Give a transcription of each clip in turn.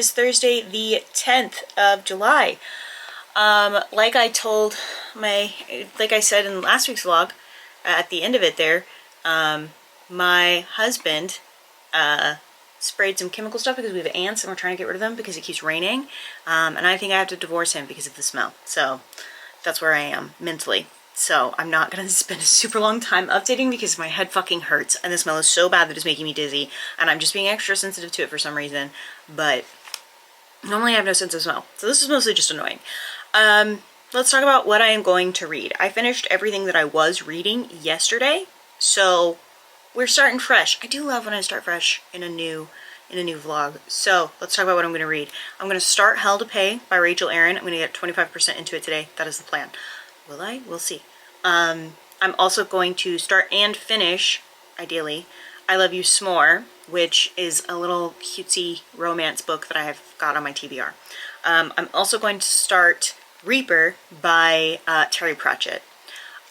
is Thursday the 10th of July. Like I said in last week's vlog, at the end of it there, my husband sprayed some chemical stuff because we have ants and we're trying to get rid of them because it keeps raining. And I think I have to divorce him because of the smell. So that's where I am mentally. So I'm not going to spend a super long time updating because my head fucking hurts and the smell is so bad that it's making me dizzy, and I'm just being extra sensitive to it for some reason. But normally I have no sense of smell, so this is mostly just annoying. Let's talk about what I am going to read. I finished everything that I was reading yesterday, so we're starting fresh. I do love when I start fresh in a new vlog. So let's talk about what I'm going to read. I'm going to start Hell to Pay by Rachel Aaron. I'm going to get 25% into it today. That is the plan. Will I? We'll see. I'm also going to start and finish, ideally, I Love You S'more, which is a little cutesy romance book that I have got on my TBR. I'm also going to start Reaper by Terry Pratchett.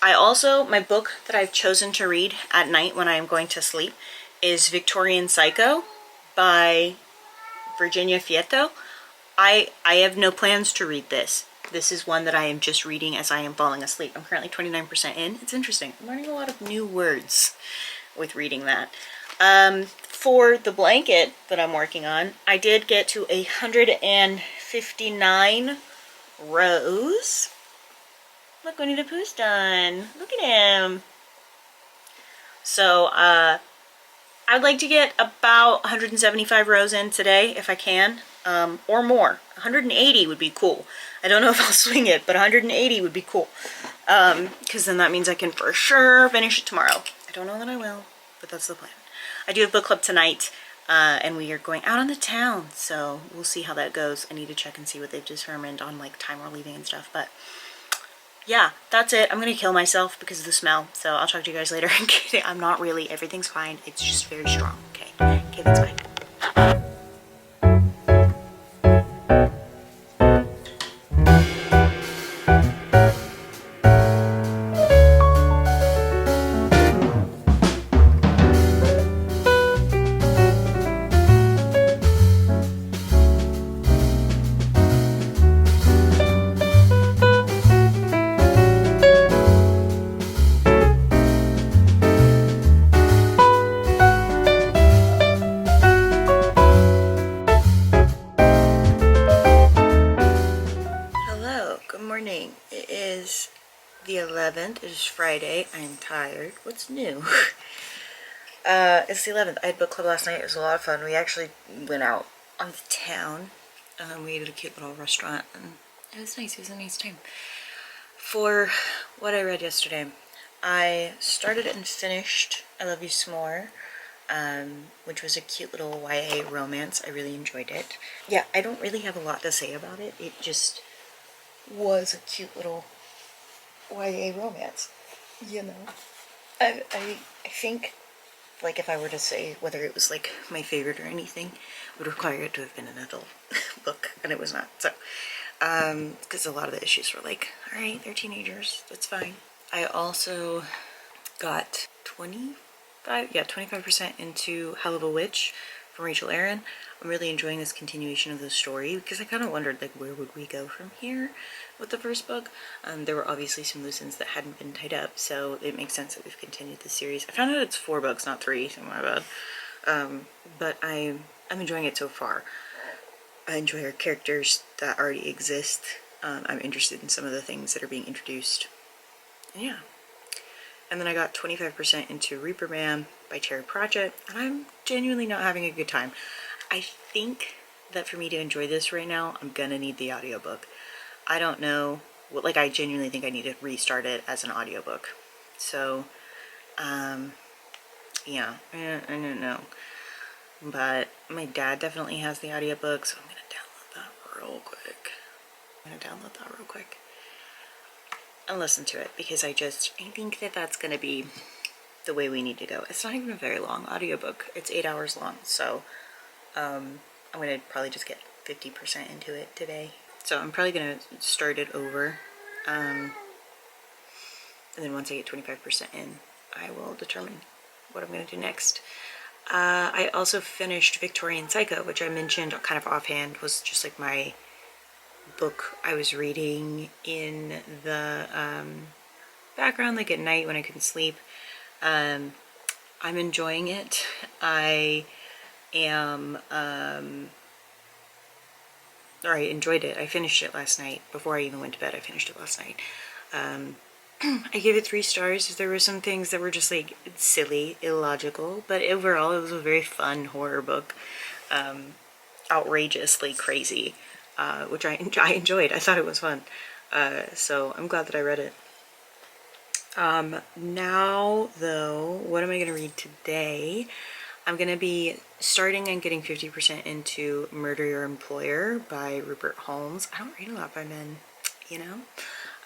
My book that I've chosen to read at night when I am going to sleep is Victorian Psycho by Virginia Fietto. I have no plans to read this. This is one that I am just reading as I am falling asleep. I'm currently 29% in. It's interesting. I'm learning a lot of new words with reading that. For the blanket that I'm working on, I did get to 159 rows. Look, Winnie the Pooh's done. Look at him. So, I'd like to get about 175 rows in today if I can, or more. 180 would be cool. I don't know if I'll swing it, but 180 would be cool. Because then that means I can for sure finish it tomorrow. I don't know that I will, but that's the plan. I do have book club tonight, and we are going out on the town, so we'll see how that goes. I need to check and see what they've determined on like time we're leaving and stuff, but yeah, that's it. I'm gonna kill myself because of the smell, so I'll talk to you guys later. I'm not really. Everything's fine. It's just very strong. Okay, that's fine. It is the 11th. It is Friday. I am tired. What's new? It's the 11th. I had book club last night. It was a lot of fun. We actually went out on the town. We ate at a cute little restaurant, and it was nice. It was a nice time. For what I read yesterday, I started and finished I Love You S'more, which was a cute little YA romance. I really enjoyed it. Yeah, I don't really have a lot to say about it. It just was a cute little YA romance, you know. I think, like, if I were to say whether it was like my favorite or anything, would require it to have been an adult book, and it was not. So because a lot of the issues were like, all right, they're teenagers, that's fine. I also got 25% into Hell of a Witch from Rachel Aaron. I'm really enjoying this continuation of the story because I kind of wondered, like, where would we go from here with the first book? There were obviously some loose ends that hadn't been tied up, so it makes sense that we've continued the series. I found out it's 4 books, not 3, so my bad. But I'm enjoying it so far. I enjoy our characters that already exist. I'm interested in some of the things that are being introduced. And yeah. And then I got 25% into Reaper Man by Terry Pratchett, and I'm genuinely not having a good time. I think that for me to enjoy this right now, I'm gonna need the audiobook. I don't know, like, I genuinely think I need to restart it as an audiobook. So, yeah, I don't know. But my dad definitely has the audiobook, so I'm gonna download that real quick. And listen to it, because I think that that's gonna be the way we need to go. It's not even a very long audiobook. It's 8 hours long, so I'm gonna probably just get 50% into it today. So I'm probably gonna start it over, and then once I get 25% in, I will determine what I'm gonna do next. I also finished Victorian Psycho, which I mentioned kind of offhand was just like my book I was reading in the background, like at night when I couldn't sleep. I'm enjoying it. I am, or I enjoyed it. I finished it last night. Before I even went to bed, I finished it last night. I gave it 3 stars. There were some things that were just like silly, illogical, but overall it was a very fun horror book. Outrageously crazy, which I enjoyed. I thought it was fun. So I'm glad that I read it. Now though, what am I going to read today? I'm going to be starting and getting 50% into Murder Your Employer by Rupert Holmes. I don't read a lot by men, you know?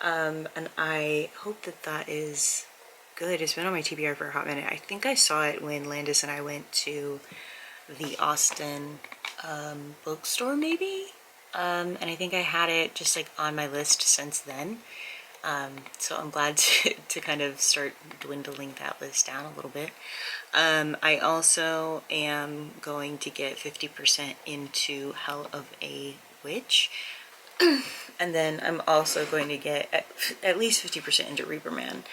And I hope that that is good. It's been on my TBR for a hot minute. I think I saw it when Landis and I went to the Austin bookstore maybe. And I think I had it just like on my list since then. So I'm glad to kind of start dwindling that list down a little bit. I also am going to get 50% into Hell of a Witch. And then I'm also going to get at least 50% into Reaper Man.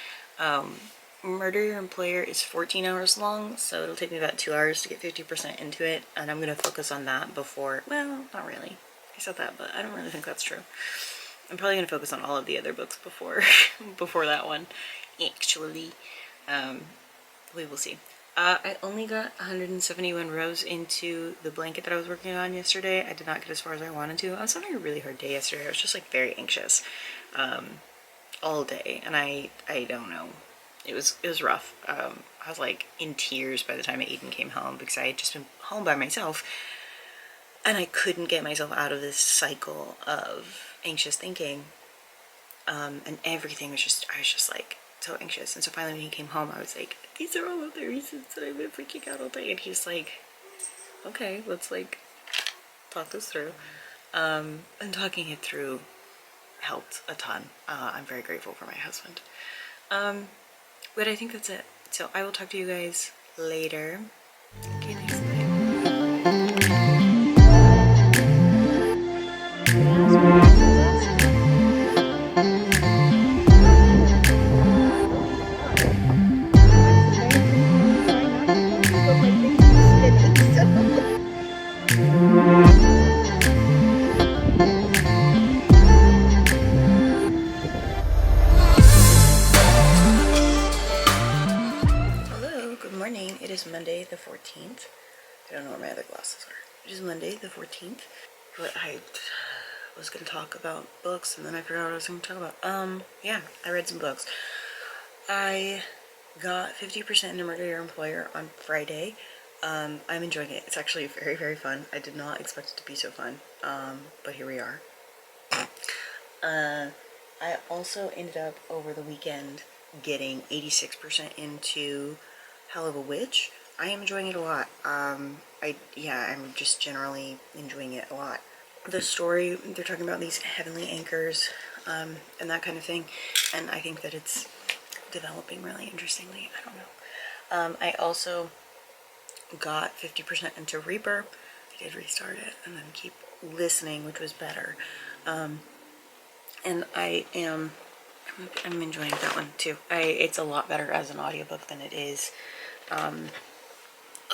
Murder Your Employer is 14 hours long, so it'll take me about 2 hours to get 50% into it, and I'm going to focus on that before, well, not really. I said that, but I don't really think that's true. I'm probably going to focus on all of the other books before before that one, actually. We will see. I only got 171 rows into the blanket that I was working on yesterday. I did not get as far as I wanted to. I was having a really hard day yesterday. I was just like very anxious all day, and I don't know. It was rough. I was like in tears by the time Aiden came home because I had just been home by myself, and I couldn't get myself out of this cycle of anxious thinking. And everything was just, I was just like so anxious. And so finally when he came home, I was like, these are all of the reasons that I've been freaking out all day. And he's like, okay, let's like talk this through. And talking it through helped a ton. I'm very grateful for my husband. But I think that's it. So I will talk to you guys later. Okay, thanks. Hello, good morning. It is Monday the 14th. I don't know where my other glasses are. It is Monday the 14th. But I was going to talk about books and then I forgot what I was going to talk about. Yeah, I read some books. I got 50% into Murder Your Employer on Friday. I'm enjoying it. It's actually very, very fun. I did not expect it to be so fun, but here we are. I also ended up over the weekend getting 86% into Hell of a Witch. I am enjoying it a lot. I'm just generally enjoying it a lot. The story, they're talking about these heavenly anchors, and that kind of thing, and I think that it's developing really interestingly. I don't know. I also got 50% into Reaper. I did restart it and then keep listening, which was better. And I'm enjoying that one too. It's a lot better as an audiobook than it is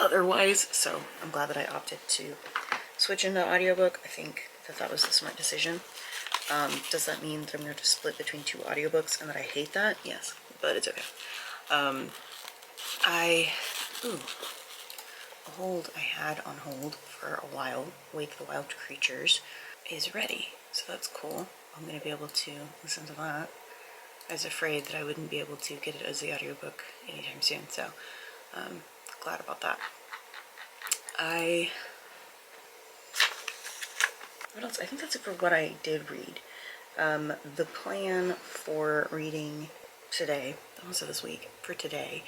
otherwise, so I'm glad that I opted to switch into audiobook. I think that was the smart decision. Does that mean that I'm going to split between 2 audiobooks and that I hate that? Yes, but it's okay. A hold I had on hold for a while, Wake the Wild Creatures, is ready, so that's cool. I'm going to be able to listen to that. I was afraid that I wouldn't be able to get it as the audiobook anytime soon, so glad about that. What else? I think that's it for what I did read. The plan for reading today, also this week, for today,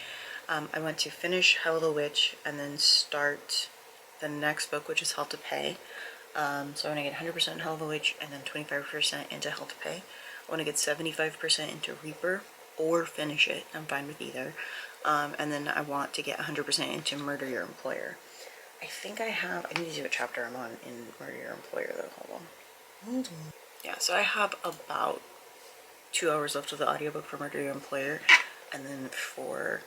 I want to finish Hell of a Witch and then start the next book, which is Hell to Pay. So I want to get 100% Hell of a Witch and then 25% into Hell to Pay. I want to get 75% into Reaper or finish it. I'm fine with either. and then I want to get 100% into Murder Your Employer. I think I need to see what chapter I'm on in Murder Your Employer though. Hold on. Yeah, so I have about 2 hours left of the audiobook for Murder Your Employer, and then for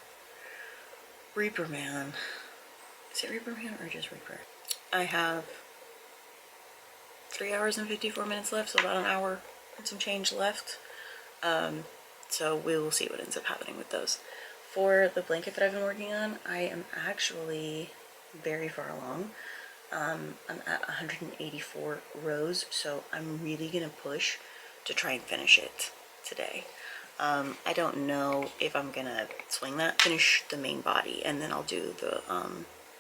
Reaper Man, is it Reaper Man or just Reaper? I have 3 hours and 54 minutes left, so about an hour and some change left. So we will see what ends up happening with those. For the blanket that I've been working on, I am actually very far along. I'm at 184 rows, so I'm really gonna push to try and finish it today. I don't know if I'm gonna swing that, finish the main body, and then I'll do the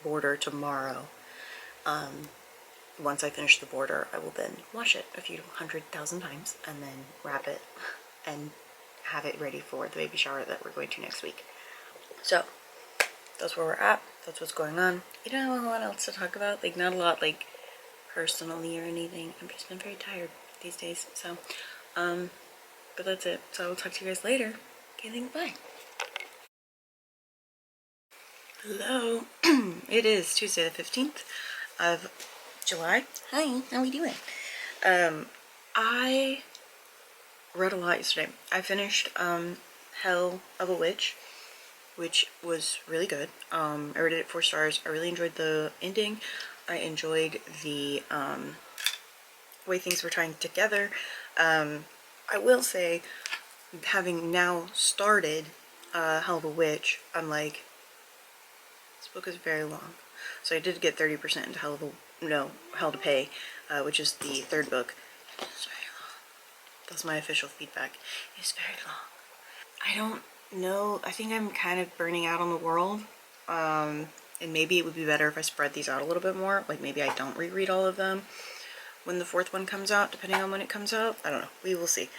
border tomorrow. Once I finish the border, I will then wash it a few 100,000 times and then wrap it and have it ready for the baby shower that we're going to next week. So that's where we're at. That's what's going on. I don't have a lot else to talk about. Like, not a lot, like, personally or anything. I've just been very tired these days. So, but that's it. So I will talk to you guys later. Okay, thanks, bye. Hello. It is Tuesday the 15th of July. Hi, how we doing? I read a lot yesterday. I finished Hell of a Witch, which was really good. I rated it 4 stars. I really enjoyed the ending. I enjoyed the way things were tying together. I will say, having now started Hell of a Witch, I'm like, this book is very long. So I did get 30% into Hell to Pay, which is the 3rd book. It's very long. That's my official feedback. It's very long. I don't know. I think I'm kind of burning out on the world. And maybe it would be better if I spread these out a little bit more. Like, maybe I don't reread all of them when the 4th one comes out, depending on when it comes out. I don't know. We will see.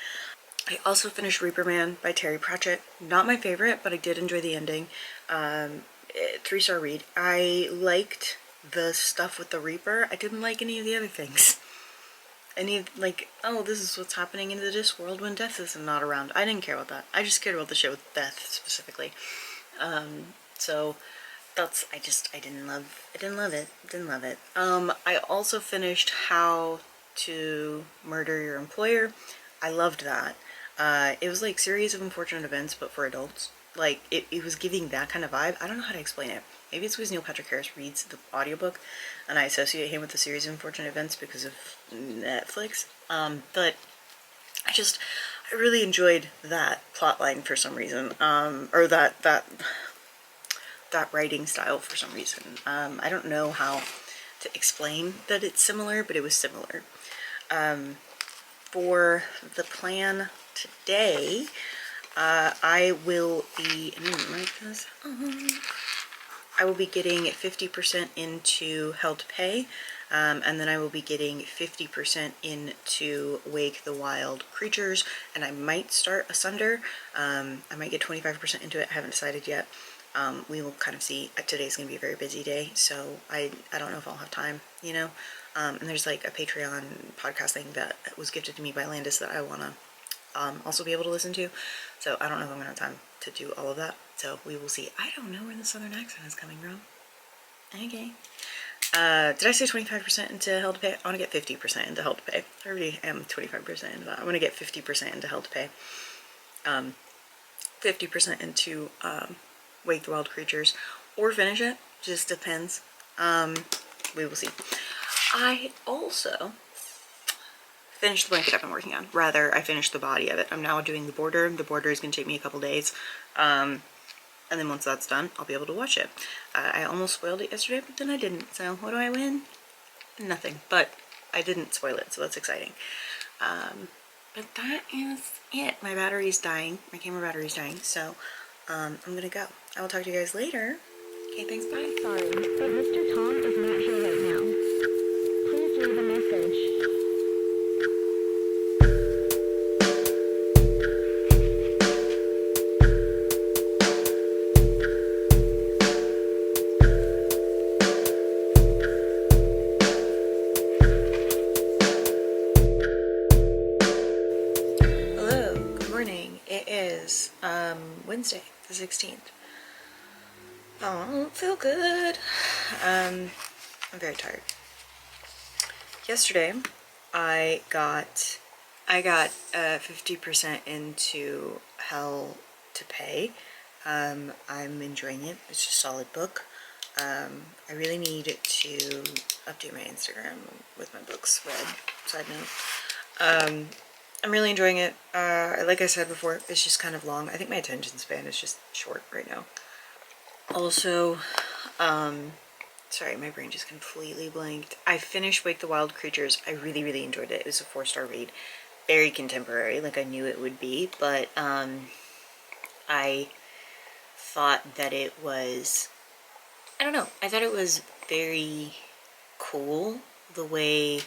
I also finished Reaper Man by Terry Pratchett. Not my favorite, but I did enjoy the ending. 3-star read. I liked the stuff with the Reaper. I didn't like any of the other things. Like, oh, this is what's happening in the disc world when Death is not around. I didn't care about that. I just cared about the shit with Death specifically. So that's, I didn't love it. I also finished How to Murder Your Employer. I loved that. It was like series of unfortunate events, but for adults. Like, it was giving that kind of vibe. I don't know how to explain it. Maybe it's because Neil Patrick Harris reads the audiobook, and I associate him with the series of unfortunate events because of Netflix. But I really enjoyed that plotline for some reason, or that writing style for some reason. I don't know how to explain that it's similar, but it was similar. For the plan today, I will be, I will be getting 50% into Hell to Pay, and then I will be getting 50% into Wake the Wild Creatures, and I might start Asunder. I might get 25% into it. I haven't decided yet. We will kind of see. Today's going to be a very busy day, so I don't know if I'll have time, you know. And there's like a Patreon podcast thing that was gifted to me by Landis that I want to also be able to listen to. So I don't know if I'm going to have time to do all of that. So we will see. I don't know where the southern accent is coming from. Okay. Did I say 25% into Hell to Pay? I want to get 50% into Hell to Pay. I already am 25% into that. I'm going to get 50% into Hell to Pay. 50% into Wake the Wild Creatures. Or finish it. Just depends. We will see. I also finished the blanket I've been working on. Rather, I finished the body of it. I'm now doing the border. The border is going to take me a couple days. And then once that's done, I'll be able to watch it. I almost spoiled it yesterday, but then I didn't. So what do I win? Nothing. But I didn't spoil it, so that's exciting. But that is it. My battery's dying. My camera battery's dying. So I'm going to go. I will talk to you guys later. Okay, thanks. Bye. Sorry, but Mr. Tom is not here right now. Please leave a message. Hello, good morning. It is Wednesday, the 16th Oh, I don't feel good. I'm very tired. Yesterday, I got 50% into Hell to Pay. I'm enjoying it. It's a solid book. I really need to update my Instagram with my books read. Side note. I'm really enjoying it. Like I said before, it's just kind of long. I think my attention span is just short right now. Also, sorry, my brain just completely blanked. I finished Wake the Wild Creatures. I really, really enjoyed it. It was a 4-star read. Very contemporary, like I knew it would be, but I thought that it was, I don't know, I thought it was very cool the way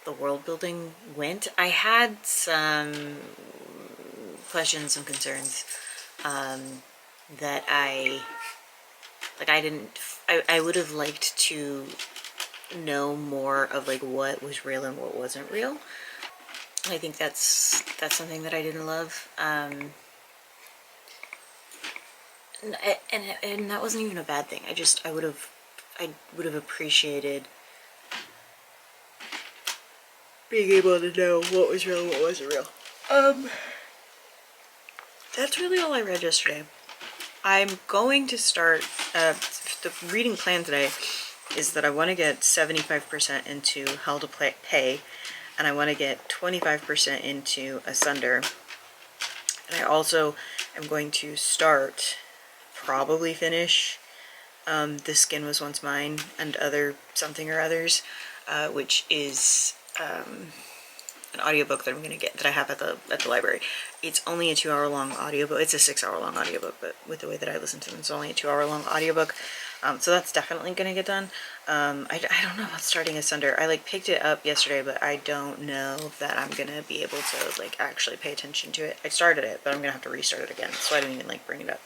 the world building went. I had some questions, some concerns that I would have liked to know more of like what was real and what wasn't real. I think that's something that I didn't love. And that wasn't even a bad thing. I would have appreciated being able to know what was real and what wasn't real. That's really all I read yesterday. I'm going to start, the reading plan today is that I want to get 75% into Hell to Pay, and I want to get 25% into Asunder. And I also am going to start, probably finish, The Skin Was Once Mine and Other Something or Others, which is an audiobook that I'm going to get, that I have at the library. It's only a 2-hour long audiobook. It's a 6-hour long audiobook, but with the way that I listen to them, it's only a 2-hour long audiobook. So that's definitely going to get done. I don't know about starting Asunder. I like picked it up yesterday, but I don't know that I'm going to be able to like actually pay attention to it. I started it, but I'm going to have to restart it again, so I don't even like bring it up.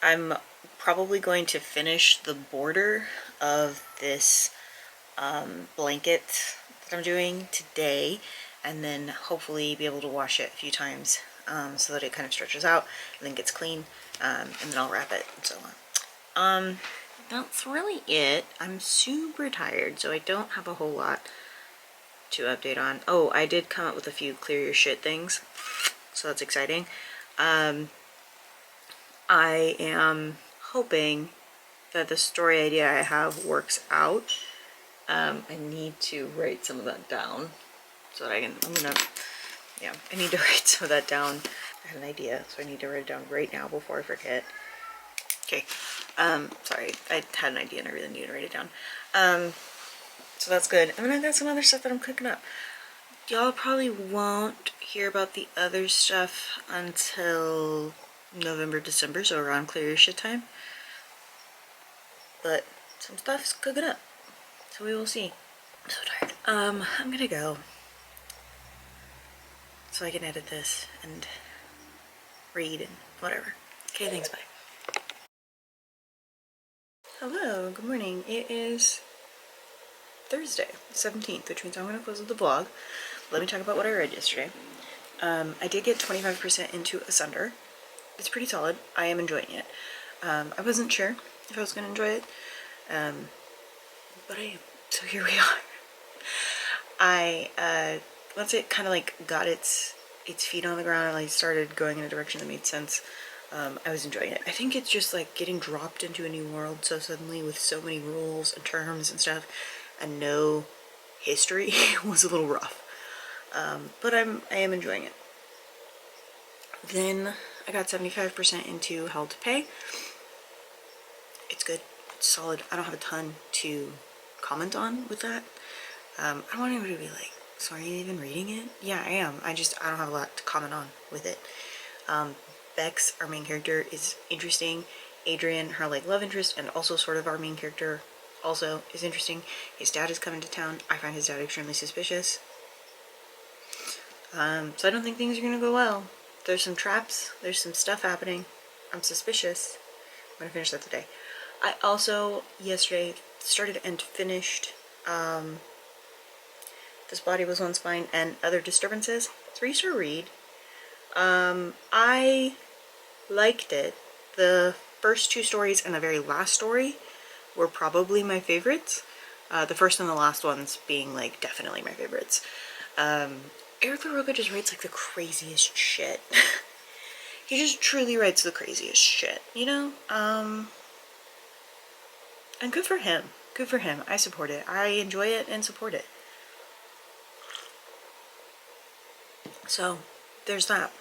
I'm probably going to finish the border of this blanket that I'm doing today, and then hopefully be able to wash it a few times so that it kind of stretches out and then gets clean, and then I'll wrap it and so on. That's really it. I'm super tired, so I don't have a whole lot to update on. Oh, I did come up with a few clear your shit things, so that's exciting. I am hoping that the story idea I have works out. I need to write some of that down so that I need to write some of that down. I had an idea, so I need to write it down right now before I forget. Okay, sorry, I had an idea and I really need to write it down. So that's good. And then I've got some other stuff that I'm cooking up. Y'all probably won't hear about the other stuff until November, December, so around Clear Your Shit time. But some stuff's cooking up, so we will see. I'm so tired. I'm gonna go so I can edit this and read and whatever. Okay, thanks, bye. Hello, good morning. It is Thursday, 17th, which means I'm gonna close with the vlog. Let me talk about what I read yesterday. I did get 25% into Asunder. It's pretty solid. I am enjoying it. I wasn't sure if I was gonna enjoy it, but I am. So here we are. Once it kind of like got its feet on the ground and like started going in a direction that made sense, I was enjoying it. I think it's just like getting dropped into a new world so suddenly with so many rules and terms and stuff and no history was a little rough. But I am enjoying it. Then I got 75% into Hell to Pay. It's good. It's solid. I don't have a ton to comment on with that. I don't want anybody to be like, so are you even reading it? Yeah, I am. I don't have a lot to comment on with it. Bex, our main character, is interesting. Adrian, her like love interest and also sort of our main character, also is interesting. His dad is coming to town. I find his dad extremely suspicious. So I don't think things are gonna go well. There's some traps. There's some stuff happening. I'm suspicious. I'm gonna finish that today. I also yesterday started and finished This Body Was Once Mine and Other Disturbances. 3-star read. I liked it. The first 2 stories and the very last story were probably my favorites. The first and the last ones being like definitely my favorites. Eric LaRocca just writes like the craziest shit. He just truly writes the craziest shit, you know? And good for him. Good for him. I support it. I enjoy it and support it. So, there's that.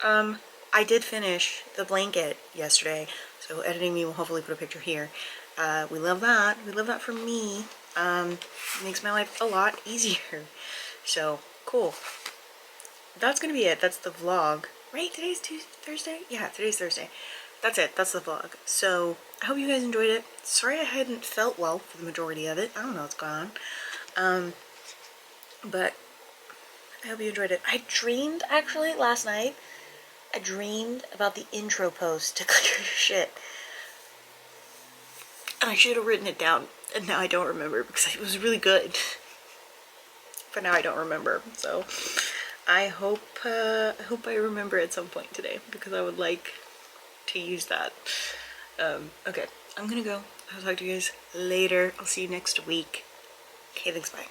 I did finish The Blanket yesterday, so editing me will hopefully put a picture here. We love that. We love that for me. It makes my life a lot easier. So, cool. That's gonna be it. That's the vlog. Right? Today's Thursday? Yeah, today's Thursday. That's it. That's the vlog. So, I hope you guys enjoyed it. Sorry I hadn't felt well for the majority of it. I don't know what's going on. But I hope you enjoyed it. I dreamed, actually, last night, I dreamed about the intro post to Clear Your Shit. And I should have written it down, and now I don't remember because it was really good. But now I don't remember, so I hope I remember at some point today because I would like to use that. Okay, I'm gonna go. I'll talk to you guys later. I'll see you next week. Okay, thanks, bye.